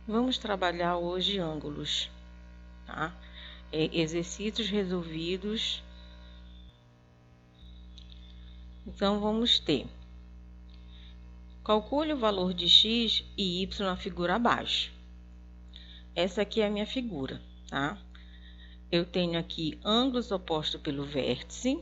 Vamos trabalhar hoje ângulos, tá? Exercícios resolvidos. Então, vamos ter. Calcule o valor de x e y na figura abaixo. Essa aqui é a minha figura, tá? Eu tenho aqui ângulos opostos pelo vértice.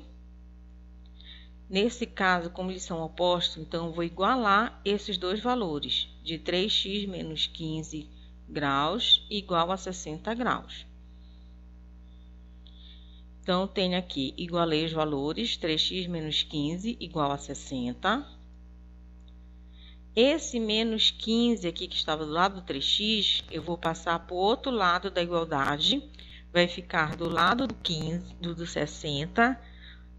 Nesse caso, como eles são opostos, então eu vou igualar esses dois valores, de 3x menos 15 graus igual a 60 graus. Então, tenho aqui, igualei os valores, 3x menos 15 igual a 60. Esse menos 15 aqui, que estava do lado do 3x, eu vou passar para o outro lado da igualdade. Vai ficar do lado do 15, do 60,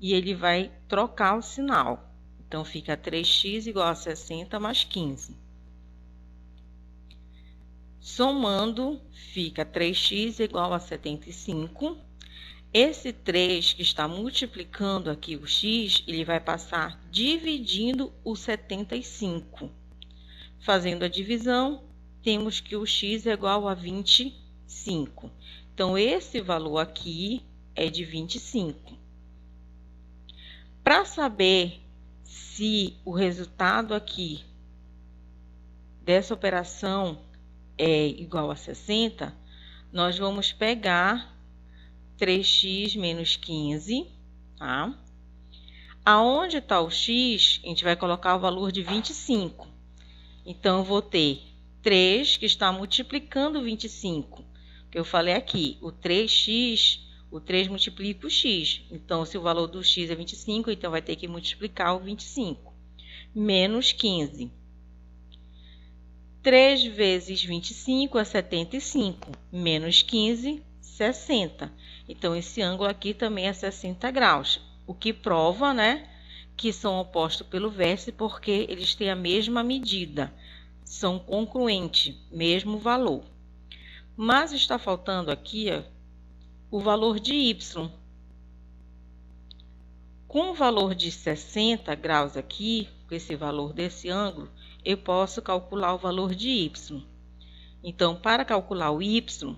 e ele vai trocar o sinal. Então, fica 3x igual a 60 mais 15. Somando, fica 3x igual a 75. Esse 3 que está multiplicando aqui o x, ele vai passar dividindo o 75. Fazendo a divisão, temos que o x é igual a 25. Então, esse valor aqui é de 25. Para saber se o resultado aqui dessa operação é igual a 60, nós vamos pegar 3x menos 15, tá? Aonde está o x, a gente vai colocar o valor de 25. Então, eu vou ter 3 que está multiplicando 25. Que eu falei aqui, o 3x, o 3 multiplica o x. Então, se o valor do x é 25, então vai ter que multiplicar o 25. Menos 15. 3 vezes 25 é 75. Menos 15, 60. Então, esse ângulo aqui também é 60 graus. O que prova, né, que são opostos pelo vértice, porque eles têm a mesma medida. São congruentes, mesmo valor. Mas está faltando aqui o valor de y. Com o valor de 60 graus aqui, com esse valor desse ângulo, eu posso calcular o valor de y. Então, para calcular o y,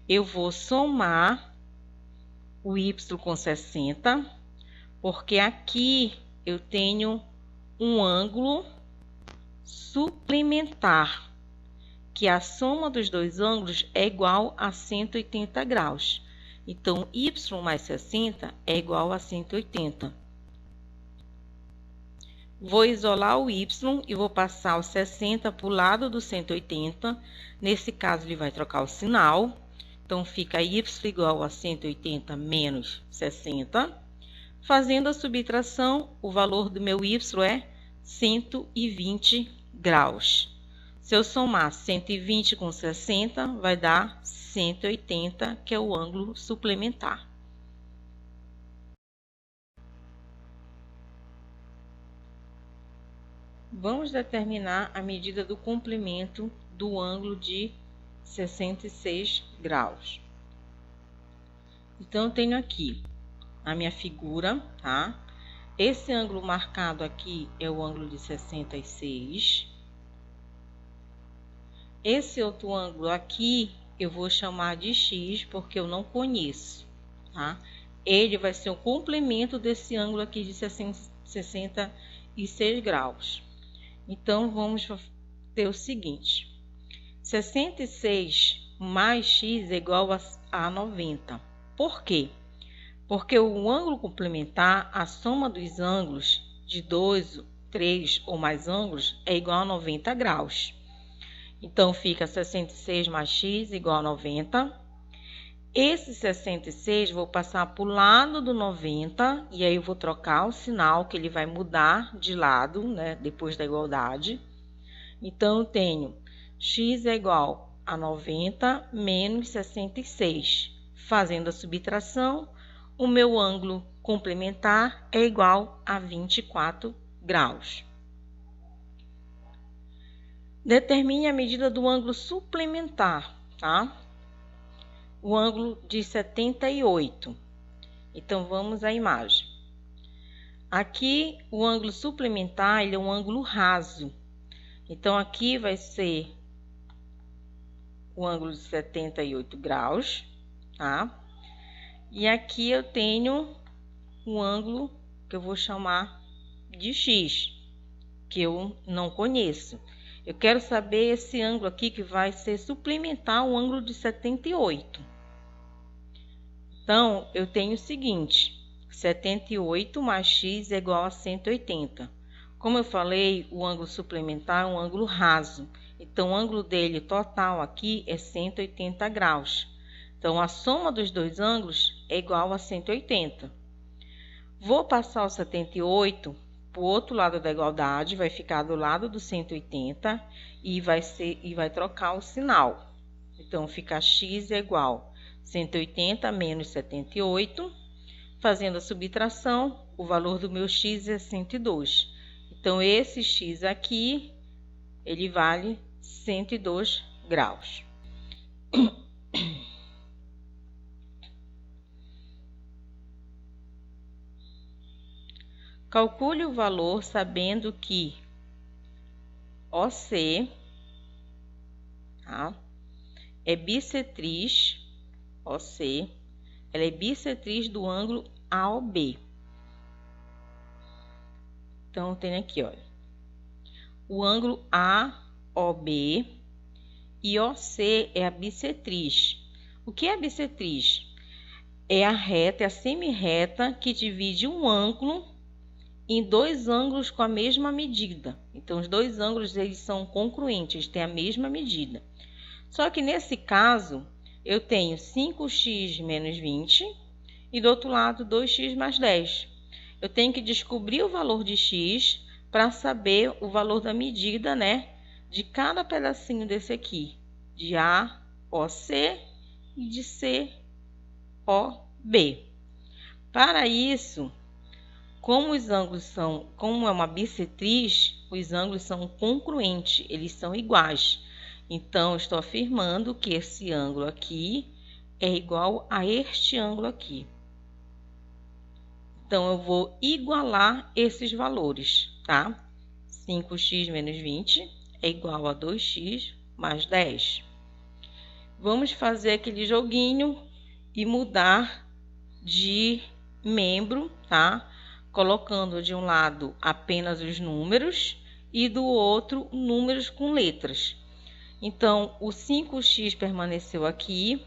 eu vou somar o y com 60, porque aqui eu tenho um ângulo suplementar, que a soma dos dois ângulos é igual a 180 graus. Então, y mais 60 é igual a 180. Vou isolar o y e vou passar o 60 para o lado do 180. Nesse caso, ele vai trocar o sinal. Então, fica y igual a 180 menos 60. Fazendo a subtração, o valor do meu y é 120 graus. Se eu somar 120 com 60, vai dar 180, que é o ângulo suplementar. Vamos determinar a medida do comprimento do ângulo de 66 graus. Então, eu tenho aqui a minha figura, tá? Esse ângulo marcado aqui é o ângulo de 66. Esse outro ângulo aqui eu vou chamar de x, porque eu não conheço, tá? Ele vai ser o complemento desse ângulo aqui de 66 graus. Então, vamos ter o seguinte: 66 mais x é igual a 90. Por quê? Porque o ângulo complementar, a soma dos ângulos de 2, 3 ou mais ângulos é igual a 90 graus. Então, fica 66 mais x igual a 90. Esse 66 vou passar para o lado do 90, e aí eu vou trocar o sinal, que ele vai mudar de lado, né, depois da igualdade. Então, eu tenho x é igual a 90 menos 66. Fazendo a subtração, o meu ângulo complementar é igual a 24 graus. Determine a medida do ângulo suplementar, tá? O ângulo de 78. Então, vamos à imagem. Aqui, o ângulo suplementar, ele é um ângulo raso. Então, aqui vai ser o ângulo de 78 graus, tá? E aqui eu tenho um ângulo que eu vou chamar de X, que eu não conheço. Eu quero saber esse ângulo aqui que vai ser suplementar o ângulo de 78. Então, eu tenho o seguinte, 78 mais x é igual a 180. Como eu falei, o ângulo suplementar é um ângulo raso. Então, o ângulo dele total aqui é 180 graus. Então, a soma dos dois ângulos é igual a 180. Vou passar o 78 para o outro lado da igualdade, vai ficar do lado do 180 e vai trocar o sinal. Então, fica x é igual a 180 menos 78. Fazendo a subtração, o valor do meu x é 102. Então, esse x aqui, ele vale 102 graus. Calcule o valor sabendo que OC, tá, é bissetriz, OC, ela é bissetriz do ângulo AOB. Então, tem aqui, olha, o ângulo AOB e OC é a bissetriz. O que é a bissetriz? É a reta, é a semirreta que divide um ângulo em dois ângulos com a mesma medida. Então, os dois ângulos eles são congruentes, eles têm a mesma medida. Só que nesse caso, eu tenho 5x menos 20 e do outro lado 2x mais 10. Eu tenho que descobrir o valor de x para saber o valor da medida, né, de cada pedacinho desse aqui, de AOC e de COB. Para isso, como é uma bissetriz, os ângulos são congruentes, eles são iguais. Então, estou afirmando que esse ângulo aqui é igual a este ângulo aqui. Então, eu vou igualar esses valores, tá? 5x menos 20 é igual a 2x mais 10. Vamos fazer aquele joguinho e mudar de membro, tá? Colocando de um lado apenas os números e do outro números com letras. Então, o 5x permaneceu aqui,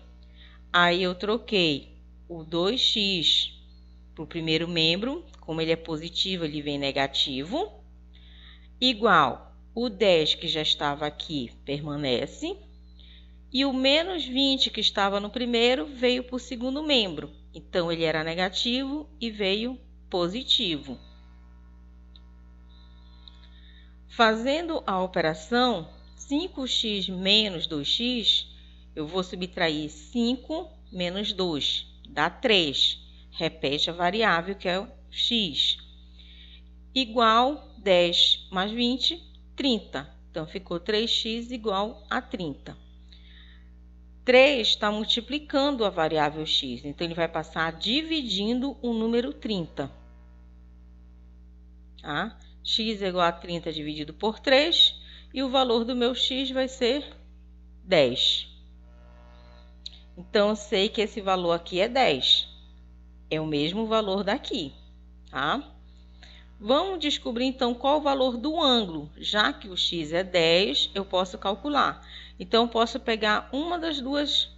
aí eu troquei o 2x para o primeiro membro, como ele é positivo, ele vem negativo, igual o 10 que já estava aqui permanece, e o menos 20 que estava no primeiro veio para o segundo membro, então ele era negativo e veio positivo. Fazendo a operação 5x menos 2x, eu vou subtrair 5 menos 2, dá 3. Repete a variável que é o x. Igual 10 mais 20, 30. Então, ficou 3x igual a 30. 3 está multiplicando a variável x, então ele vai passar dividindo o número 30. Tá? X é igual a 30 dividido por 3 e o valor do meu x vai ser 10. Então, eu sei que esse valor aqui é 10. É o mesmo valor daqui, tá? Vamos descobrir, então, qual o valor do ângulo. Já que o x é 10, eu posso calcular. Então, eu posso pegar uma das duas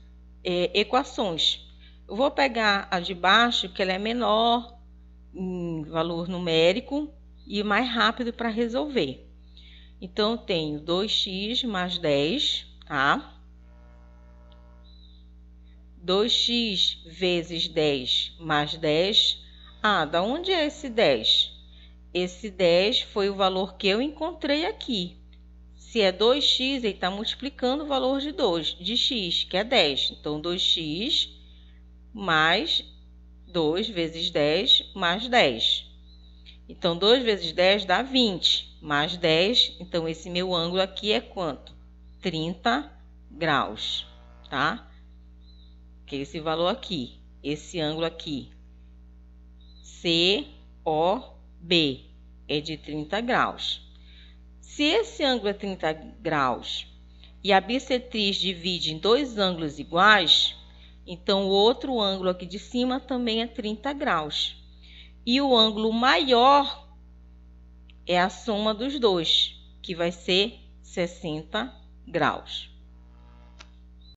equações. Eu vou pegar a de baixo, que ela é menor em valor numérico e mais rápido para resolver. Então, eu tenho 2x mais 10, tá? 2x vezes 10 mais 10. Da onde é esse 10? Esse 10 foi o valor que eu encontrei aqui. Se é 2x, ele está multiplicando o valor de x, que é 10. Então, 2x mais 2 vezes 10 mais 10. Então, 2 vezes 10 dá 20, mais 10. Então, esse meu ângulo aqui é quanto? 30 graus, tá? Que é esse valor aqui, esse ângulo aqui, COB, é de 30 graus. Se esse ângulo é 30 graus e a bissetriz divide em dois ângulos iguais, então o outro ângulo aqui de cima também é 30 graus. E o ângulo maior é a soma dos dois, que vai ser 60 graus.